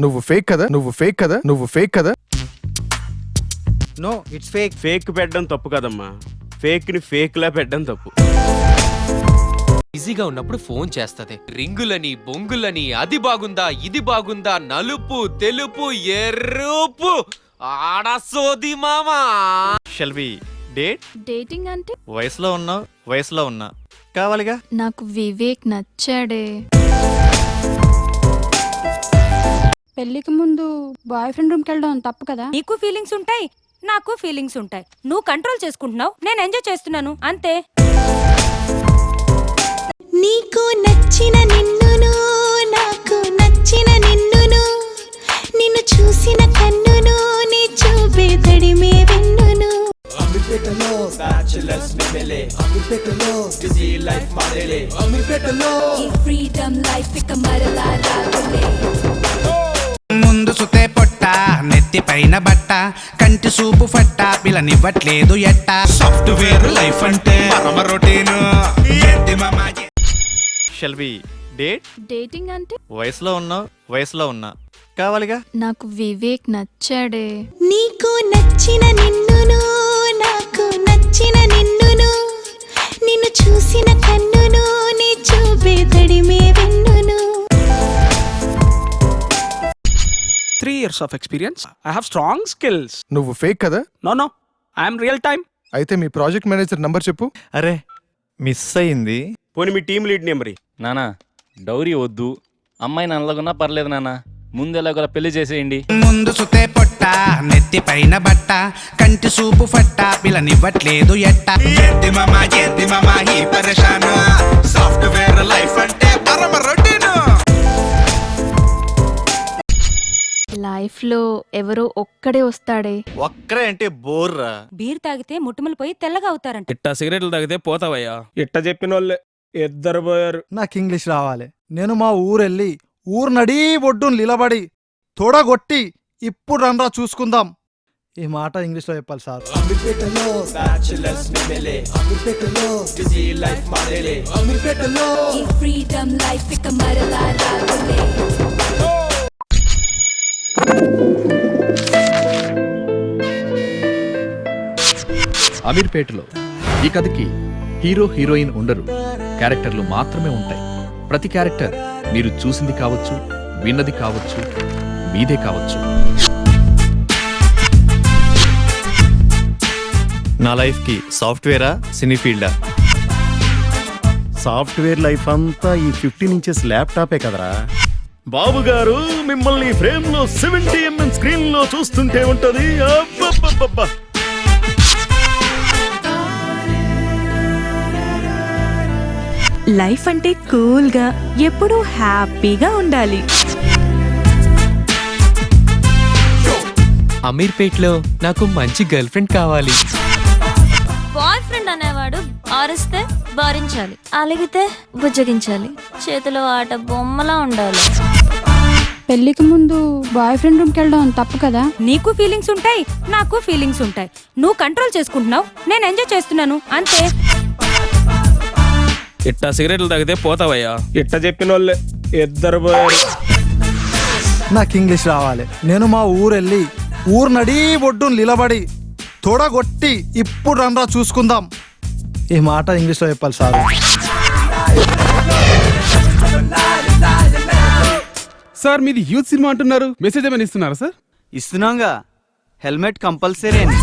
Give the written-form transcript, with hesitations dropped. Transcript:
నువ్వు ఫేక్ కదా. No it's fake. Fake పెట్టడం తప్పు కదమ్మా, ఫేక్ ని ఫేక్ లా పెట్టడం తప్పు. బిజీగా ఉన్నప్పుడు ఫోన్ చేస్తది. రింగులని బొంగులని అది బాగుందా ఇది బాగుందా నలుపు తెలుపు ఎరుపు ఆడసోది మామా. Shall we date? డేటింగ్ అంటే వయసులో ఉన్నా కావాలిగా. నాకు వివేక్ నచ్చాడే. పెళ్లికి ముందు బాయ్ ఫ్రెండ్ రూమ్కి వెళ్ళడం తప్పు కదా. నీకు ఫీలింగ్స్ ఉంటాయి, నాకు ఫీలింగ్స్ ఉంటాయి. నువ్వు కంట్రోల్ చేసుకుంటున్నావు, నేను ఎంజాయ్ చేస్తున్నాను అంతే. నీకు నచ్చిన నిన్నును నాకు నచ్చిన నిన్నును నిన్ను చూసిన కన్నును నీ చూపే తడిమే వెన్నును. ముందు సుతే పొట్ట నెత్తి పైన బట్ట కంటి సూపు ఫట్ట పిల్లనివ్వట్లేదు ఎట్ట. సాఫ్ట్వేర్ లైఫ్ అంటే పరమ routine. Shall we date? Dating అంటే వయసులో ఉన్నా కావాలిగా. నాకు వివేక్ నచ్చాడే. నీకు నచ్చిన నిన్నును నాకు నచ్చిన నిన్నును నిన్ను చూసిన కన్నును నీ చూపే తడిమే వెన్నును. 3 years of experience. I have strong skills. నువ్వు ఫేక్ కదా. No, I am real time. అయితే మీ ప్రాజెక్ట్ మేనేజర్ నంబర్ చెప్పు. అరే మిస్ అయింది. పోనీ మీ టీం లీడ్ నెంబర్. నానా డౌరీ వద్దు, అమ్మాయి నల్లగున్నా పర్లేదు నానా, ముందు ఎలాగోలా పెళ్లి చేసేయండి. ముందు సుతే పొట్ట నెత్తి పైన బట్ట కంటి సూపు ఫట్ట పిల్లనివ్వట్లేదు ఎట్ట. ఎద్ది మామా ఈ పరేషాన్. సాఫ్ట్వేర్ లైఫ్ అంటే పరమ రొటీన్. లైఫ్ లో ఎవరో ఒక్కడే వస్తాడే. ఒక్కరే అంటే బోర్రా. బీర్ తాగితే ముట్టుమలు పోయి తెల్లగా అవుతారంట. ఇట్టా సిగరెట్లు తాగితే పోతావయ్యా. ఇట్ట చెప్పిన వాళ్ళే ఇద్దరు పోయారు. నాకు ఇంగ్లీష్ రావాలి. నేను మా ఊరెళ్ళి ఊరు నడీ ఒడ్డును నిలబడి తోడగొట్టి ఇప్పుడు రండ్రా చూసుకుందాం. ఈ మాట ఇంగ్లీష్లో చెప్పాలి సార్. అమీర్పేటలో ఈ కథకి హీరో హీరోయిన్ ఉండరు, క్యారెక్టర్లు మాత్రమే ఉంటాయి. ప్రతి క్యారెక్టర్ మీరు చూసింది కావచ్చు, విన్నది కావచ్చు, మీదే కావచ్చు. నా లైఫ్ కి సాఫ్ట్వేరా సినీ ఫీల్డా? సాఫ్ట్వేర్ లైఫ్ అంతా ఈ 15 inches ల్యాప్టాపే కదరా. బాబు గారు మిమ్మల్ని ఫ్రేమ్ లో 70mm స్క్రీన్ లో చూస్తుంటే ఉంటది. అబ్బబ్బబ్బబ్బా. లైఫ్ అంటే కూల్ గా ఎప్పుడూ హ్యాపీగా ఉండాలి. అమీర్పేట్లో నాకు మంచి గర్ల్ ఫ్రెండ్ కావాలి. బాయ్ ఫ్రెండ్ అనేవాడు ఆరిస్తే భరించాలి, అలిగితే బుజ్జగించాలి, చేతిలో ఆట బొమ్మలా ఉండాలి. పెళ్లికి ముందు బాయ్ ఫ్రెండ్ రూమ్కి వెళ్ళడం తప్పు కదా. నీకు ఫీలింగ్స్ ఉంటాయి, నాకు ఫీలింగ్స్ ఉంటాయి. నువ్వు కంట్రోల్ చేసుకుంటున్నావు, నేను ఎంజాయ్ చేస్తున్నాను అంతే. ఇట్టా సిగరెట్లు తాగితే పోతావయ్యా. ఇట్ట చెప్పిన వాళ్ళే ఇద్దరు పోయారు. నాకు ఇంగ్లీష్ రావాలి. నేను మా ఊరెళ్ళి ఊరు నడీ ఒడ్డును నిలబడి తోడగొట్టి ఇప్పుడు రండ్రా చూసుకుందాం. ఈ మాట ఇంగ్లీష్లో చెప్పాలి సార్. సార్ మీది యూత్ సినిమా అంటున్నారు, మెసేజ్ ఏమైనా ఇస్తున్నారా సార్? ఇస్తున్నాంగా, హెల్మెట్ కంపల్సరీ అని.